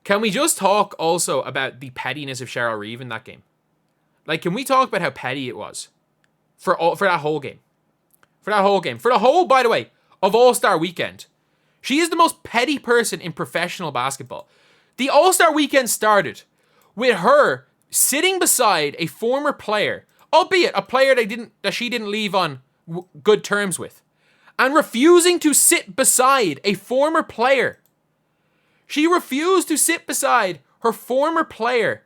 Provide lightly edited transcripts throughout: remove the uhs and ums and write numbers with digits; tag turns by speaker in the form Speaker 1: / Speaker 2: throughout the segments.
Speaker 1: Can we just talk also about the pettiness of Cheryl Reeve in that game? Like, can we talk about how petty it was for that whole game? For that whole game. For the whole, by the way, of All-Star Weekend. She is the most petty person in professional basketball. The All-Star Weekend started with her sitting beside a former player, albeit a player that she didn't leave on good terms with, and refusing to sit beside a former player. She refused to sit beside her former player.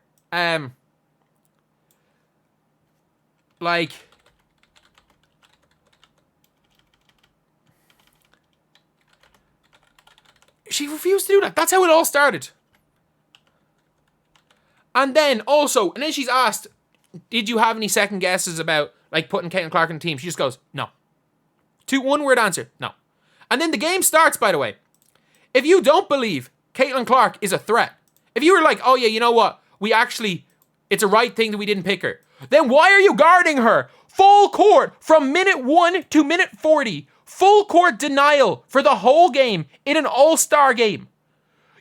Speaker 1: She refused to do that. That's how it all started. And then she's asked, did you have any second guesses about like putting Caitlin Clark in the team? She just goes, no. One word answer, no. And then the game starts, by the way. If you don't believe Caitlin Clark is a threat, if you were like, oh yeah, you know what? It's a right thing that we didn't pick her. Then why are you guarding her? Full court from minute 1 to minute 40. Full court denial for the whole game in an all-star game.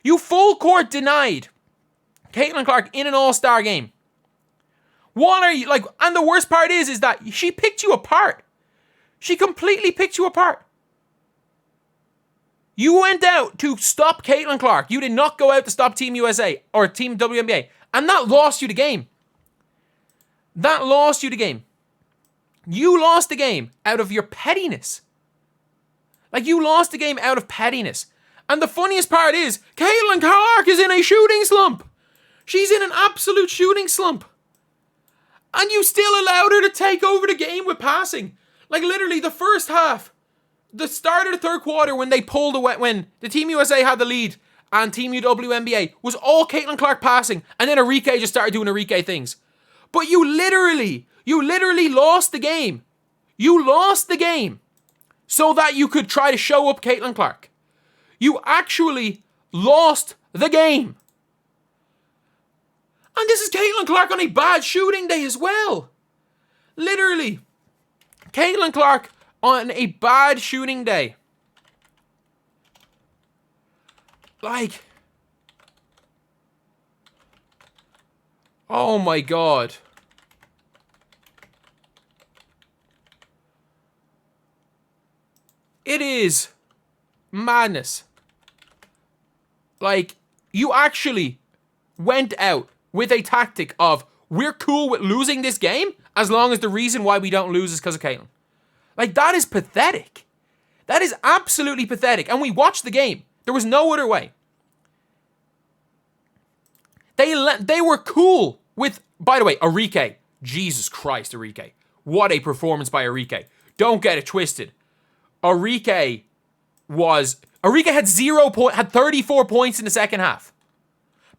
Speaker 1: You full court denied Caitlin Clark in an all-star game. What are you, like, and the worst part is that she picked you apart. She completely picked you apart. You went out to stop Caitlin Clark. You did not go out to stop Team USA or Team WNBA. And that lost you the game. That lost you the game. You lost the game out of your pettiness. Like, you lost the game out of pettiness. And the funniest part is, Caitlin Clark is in a shooting slump. She's in an absolute shooting slump. And you still allowed her to take over the game with passing. Like, literally, the first half, the start of the third quarter, when they pulled away, when the Team USA had the lead, and Team WNBA, was all Caitlin Clark passing, and then Arike just started doing Arike things. But you literally lost the game. You lost the game so that you could try to show up Caitlin Clark. You actually lost the game. And this is Caitlin Clark on a bad shooting day as well. Literally. Caitlin Clark on a bad shooting day. Like, oh my God. It is madness. Like, you actually went out with a tactic of, we're cool with losing this game as long as the reason why we don't lose is because of Caitlin. Like, that is pathetic. That is absolutely pathetic. And we watched the game. There was no other way. They were cool with, by the way, Arike. Jesus Christ, Arike. What a performance by Arike. Don't get it twisted. Arike had 34 points in the second half.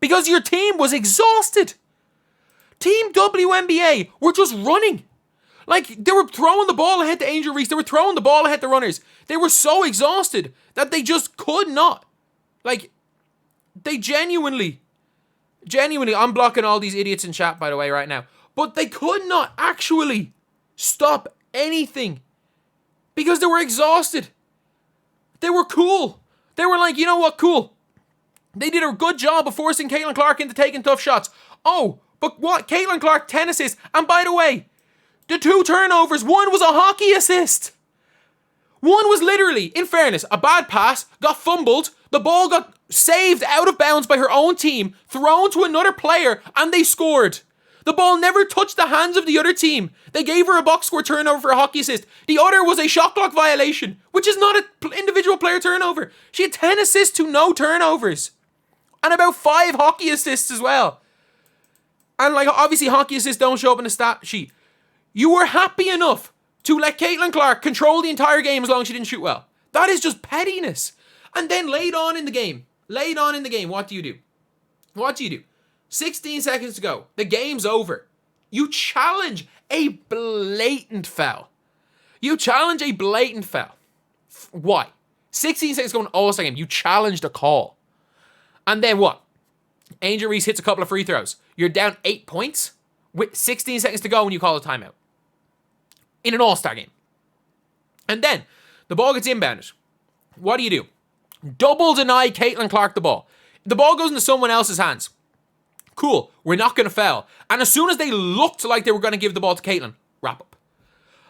Speaker 1: Because your team was exhausted. Team WNBA were just running. Like, they were throwing the ball ahead to Angel Reese. They were throwing the ball ahead to runners. They were so exhausted that they just could not. Like, they genuinely, I'm blocking all these idiots in chat, by the way, right now. But they could not actually stop anything. Because they were exhausted. They were cool. They were like, you know what, cool. They did a good job of forcing Caitlin Clark into taking tough shots. Oh, but what? Caitlin Clark, 10 assists. And by the way, the 2 turnovers, one was a hockey assist. One was literally, in fairness, a bad pass, got fumbled, the ball got saved out of bounds by her own team, thrown to another player, and they scored. The ball never touched the hands of the other team. They gave her a box score turnover for a hockey assist. The other was a shot clock violation, which is not an individual player turnover. She had 10 assists to no turnovers. And about 5 hockey assists as well. And like, obviously hockey assists don't show up in the stat sheet. You were happy enough to let Caitlin Clark control the entire game as long as she didn't shoot well. That is just pettiness. And then late on in the game, what do you do? 16 seconds to go. The game's over. You challenge a blatant foul. Why? 16 seconds to go in All-Star game. You challenged a call. And then what? Angel Reese hits a couple of free throws. You're down 8 points with 16 seconds to go when you call a timeout. In an All-Star game. And then the ball gets inbounded. What do? Double deny Caitlin Clark the ball. The ball goes into someone else's hands. Cool, we're not going to foul. And as soon as they looked like they were going to give the ball to Caitlin, wrap up.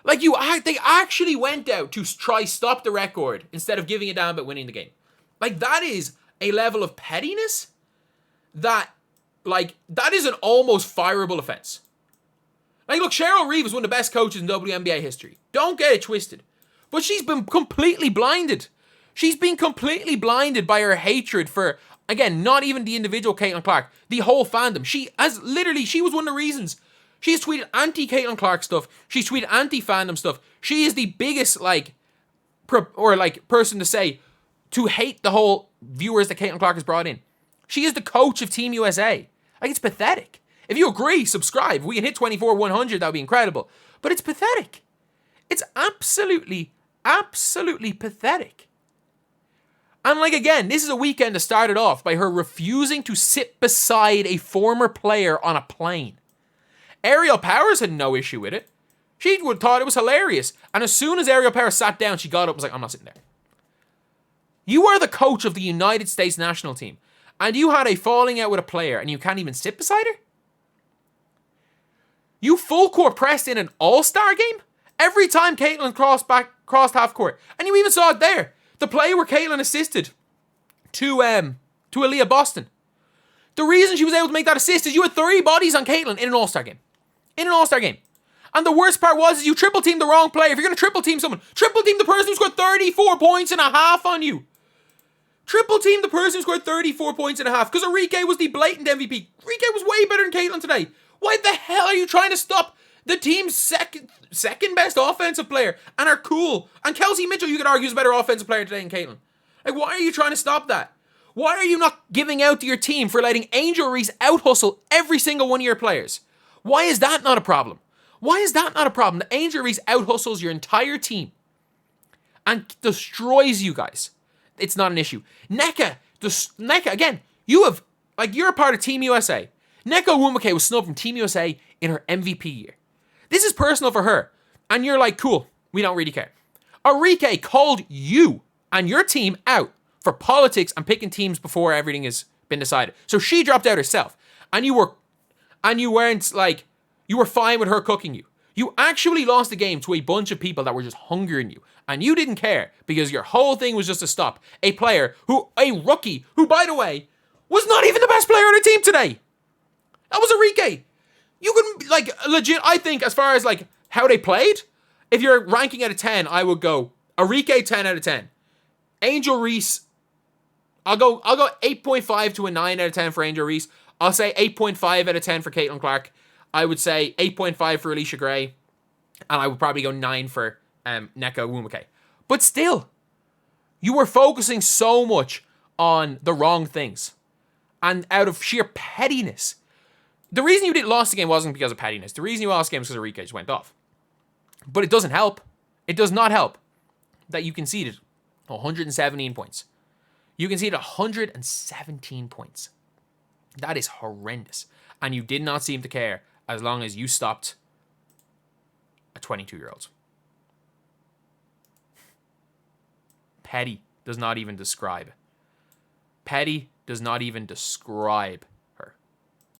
Speaker 1: Like, they actually went out to try stop the record instead of giving it down but winning the game. Like, that is a level of pettiness that is an almost fireable offense. Like, look, Cheryl Reeve is one of the best coaches in WNBA history. Don't get it twisted. But she's been completely blinded. She's been completely blinded by her hatred for, again, not even the individual Caitlin Clark, the whole fandom. She was one of the reasons. She's tweeted anti-Caitlin Clark stuff. She's tweeted anti-fandom stuff. She is the biggest, person to say, to hate the whole viewers that Caitlin Clark has brought in. She is the coach of Team USA. Like, it's pathetic. If you agree, subscribe. If we can hit 100, that would be incredible. But it's pathetic. It's absolutely pathetic. And again, this is a weekend that started off by her refusing to sit beside a former player on a plane. Ariel Powers had no issue with it. She would thought it was hilarious. And as soon as Ariel Powers sat down, she got up and was like, I'm not sitting there. You are the coach of the United States national team. And you had a falling out with a player and you can't even sit beside her? You full court pressed in an all-star game? Every time Caitlin crossed half court. And you even saw it there. The play where Caitlin assisted to Aaliyah Boston. The reason she was able to make that assist is you had 3 bodies on Caitlin in an all-star game. And the worst part was you triple teamed the wrong player. If you're going to triple team someone, triple team the person who scored 34 points and a half on you. Triple team the person who scored 34 points and a half because Arike was the blatant MVP. Arike was way better than Caitlin today. Why the hell are you trying to stop the team's second best offensive player and are cool? And Kelsey Mitchell, you could argue, is a better offensive player today than Caitlin. Like, why are you trying to stop that? Why are you not giving out to your team for letting Angel Reese out-hustle every single one of your players? Why is that not a problem? The Angel Reese out-hustles your entire team and destroys you guys. It's not an issue. Nneka, again, you're a part of Team USA. Nneka Ogunbowale was snubbed from Team USA in her MVP year. This is personal for her. And you're like, cool, we don't really care. Arike called you and your team out for politics and picking teams before everything has been decided. So she dropped out herself. And you were fine with her cooking you. You actually lost the game to a bunch of people that were just hungering you. And you didn't care because your whole thing was just to stop a rookie, who, by the way, was not even the best player on the team today. That was Arike. You couldn't, legit, I think, as far as, how they played, if you're ranking out of 10, I would go Arike 10 out of 10. Angel Reese, I'll go 8.5 to a 9 out of 10 for Angel Reese. I'll say 8.5 out of 10 for Caitlin Clark. I would say 8.5 for Alicia Gray. And I would probably go 9 for Nneka Ogunbowale. But still, you were focusing so much on the wrong things. And out of sheer pettiness. The reason you didn't lose the game wasn't because of pettiness. The reason you lost the game was because Arike just went off. But it doesn't help. It does not help that you conceded 117 points. You conceded 117 points. That is horrendous. And you did not seem to care as long as you stopped a 22-year-old. Petty does not even describe. Petty does not even describe